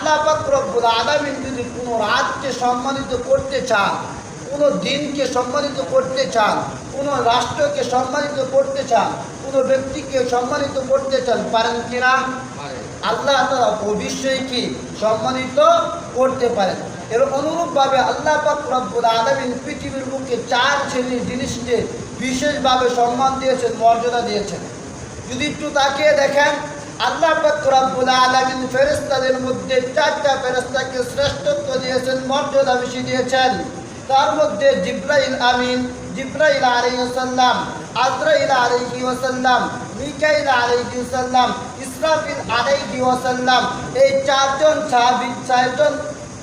আল্লাহ পাক রব্বুল আলামিন যদি কোনো রাতকে সম্মানিত করতে চান, কোনো দিনকে সম্মানিত করতে চান, কোনো রাষ্ট্রকে সম্মানিত করতে চান, কোনো ব্যক্তিকে সম্মানিত করতে চান, পারেন কিনা? আল্লাহ তাআলা অবশ্যই কি সম্মানিত করতে পারেন। এর অনুরূপভাবে আল্লাহ পাক রব্বুল আলামিন পৃথিবীর বুকে 4 শ্রেণীর জিনিসকে বিশেষভাবে সম্মান দিয়েছেন, মর্যাদা দিয়েছেন। যদি একটু তাকিয়ে দেখেন, আল্লাহ পাক রব্বুল আলামিন ফেরেশতাদের মধ্যে 4টা ফেরেশতাকে শ্রেষ্ঠত্ব দিয়েছেন, মর্যাদা বেশি দিয়েছেন। তার মধ্যে জিবরাইল আমিন, জিবরাইল আলাইহিস সালাম, আজরাইল আলাইহি ওয়াসাল্লাম, মিকাইল আলাইহি ওয়াসাল্লাম, ইসরাফিল আলাইহি ওয়াসাল্লাম, এই 4জন সাহাবী, 4জন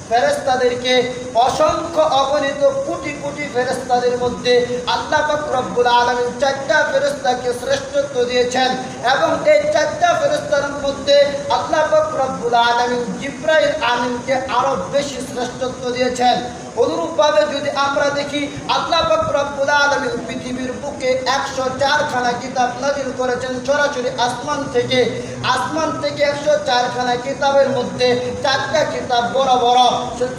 ফেরেশতাদেরকে অসংখ্য অগণিত কোটি কোটি ফেরেশতাদের মধ্যে আল্লাহ পাক রব্বুল আলামিন 4টা ফেরেশতাকে শ্রেষ্ঠত্ব দিয়েছেন। এবং এই 4টা ফেরেশতার মধ্যে আল্লাহ পাক রব্বুল আলামিন জিবরাইল আমিনকে আরো বেশি শ্রেষ্ঠত্ব দিয়েছেন। অনুরূপভাবে যদি আমরা দেখি, আল্লাহ পাক রব্বুল আলামিন পৃথিবীর বুকে 104 খানা কিতাব নাযিল করেছেন সরাসরি আসমান থেকে। আসমান থেকে 104 খানা কিতাবের মধ্যে 4টা কিতাব বড় বড়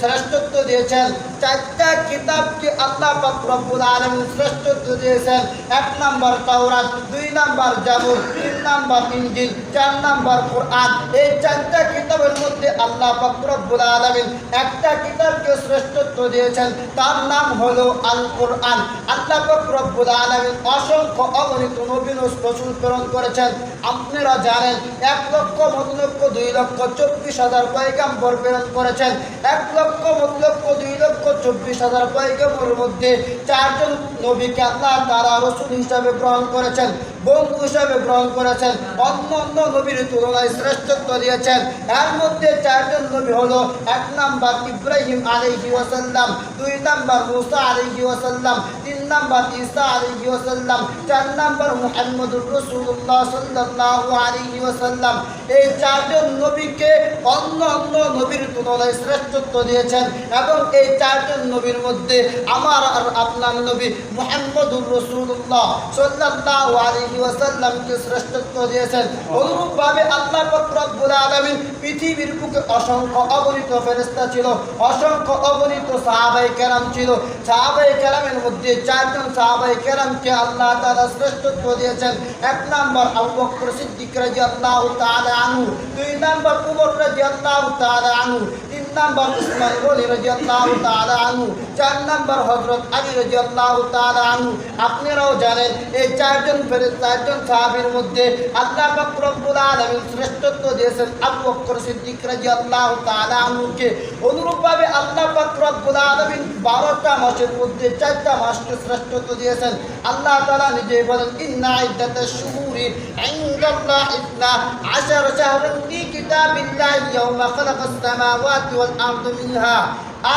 শ্রেষ্ঠত্ব দিয়েছেন। 4টা কিতাবকে আল্লাহ পাক রব্বুল আলামিন শ্রেষ্ঠত্ব দিয়েছেন। 1 নাম্বার তাওরাত, 2 নাম্বার জাবুর, 3 নাম্বার ইনজিল, 4 নাম্বার কোরআন। এই 4টা কিতাবের মধ্যে আল্লাহ পাক রব্বুল আলামিন একটা কিতাবকে শ্রেষ্ঠত্ব দিয়েছেন, তার নাম হলো আল কোরআন। আল্লাহ পাক রব্বুল আলামিন অসংখ্য অগণিত নবী রাসূল প্রেরণ করেছেন। আপনারা জানেন 1 লক্ষ 2 লক্ষ 24,000 পয়গম্বর প্রেরণ করেছেন। 1 লক্ষ 2 লক্ষ 24,000 পয়গম্বরের মধ্যে 4 জন নবীকে আল্লাহ তাআলা রাসূল হিসেবে গ্রহণ করেছেন, বন্ধু হিসেবে গ্রহণ করেছেন, অন্য অন্য নবীর তুলনায় শ্রেষ্ঠত্ব দিয়েছেন। এর মধ্যে 4 জন নবী হলো, 1 নাম্বার ইব্রাহিম আলাইহি ওয়াসাল্লাম, 2 নাম্বার মুসা আলাইহি ওয়াসাল্লাম, 3 নাম্বার ঈসা আলাইহি ওয়াসাল্লাম, 4 নাম্বার মুহাম্মদুর রাসূলুল্লাহ সাল্লাল্লাহু আলাইহি ওয়াসাল্লাম। এই 4 জন নবীকে অন্য অন্য নবীর তুলনায় শ্রেষ্ঠত্ব দিয়েছেন। এবং এই 4 জন নবীর মধ্যে আমার আর আপনার নবী মুহাম্মদুর রাসূলুল্লাহ সাল্লাল্লাহু আলাইহি ওয়াসাল্লামকে শ্রেষ্ঠত্ব দিয়েছেন। অনুরূপভাবে আল্লাহ পাক রব্বুল আলামিন পৃথিবীর বুকে অসংখ্য অগণিত ফেরেশতা ছিল, অসংখ্য অগণিত সাহাবায়ে কেরাম ছিল। সাহাবায়ে কেরামের মধ্যে 4 জন সাহাবায়ে কেরামকে আল্লাহ তাআলা শ্রেষ্ঠত্ব দিয়েছেন। 1 নাম্বার আবু বকর সিদ্দিক রাদিয়াল্লাহু তাআলা আনহু, 2 নাম্বার উমর রাদিয়াল্লাহু তাআলা আনহু, 3 নাম্বার উসমান গনি রাদিয়াল্লাহু তাআলা আনহু, 4 নাম্বার হযরত আলী রাদিয়াল্লাহু তাআলা আনহু। আপনারাও জানেন এই 4 জন সাহাবীর মধ্যে আল্লাহ পাক রব্বুল আলামিন শ্রেষ্ঠত্ব দিয়েছেন আবু বকর সিদ্দিক রাদিয়াল্লাহু তাআলা আনহুকে। অনুরূপভাবে আল্লাহ পাক রব্বুল আলামিন 12টা মাসের মধ্যে 4টা মাসকে শ্রেষ্ঠত্ব দিয়েছেন। আল্লাহ তাআলা নিজেই বলেন, ইন্না ইদ্দাতাশ শুহুরি ইনদাল্লাহি 12 শাহরান ফি কিতাবিল্লাহি ইয়াওমা খালাকাস সামাওয়াতি ওয়াল আরদা মিনহা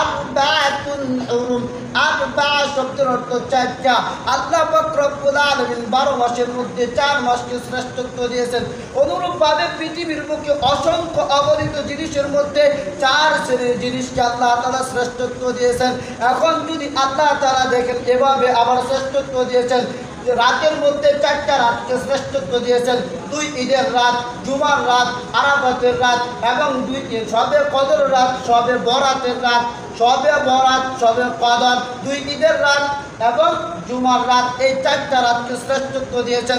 আরবাআতুন হুরুম। আরবা শব্দের অর্থ 4টা। আল্লাহ পাক রব্বুল আলামিন 12 মাসের মধ্যে 4 মাসকে শ্রেষ্ঠত্ব দিয়েছেন। অনুরূপভাবে পৃথিবীর বুকে অসংখ্য অগণিত জিনিসের মধ্যে 4 শ্রেণীর জিনিসকে আল্লাহ তাআলা শ্রেষ্ঠত্ব দিয়েছেন। এখন যদি আল্লাহ তাআলা দেখেন এভাবে আবার শ্রেষ্ঠত্ব দিয়েছেন, রাতের মধ্যে 4টা রাতকে শ্রেষ্ঠত্ব দিয়েছেন। 2 ঈদের রাত, জুমার রাত, আরাফাতের রাত এবং 2 শবে কদর রাত, শবে বরাতের রাত, শবে বরাত, শবে কদর, 2 ঈদের রাত এবং জুমার রাত, এই 4টা রাতকে শ্রেষ্ঠত্ব দিয়েছেন।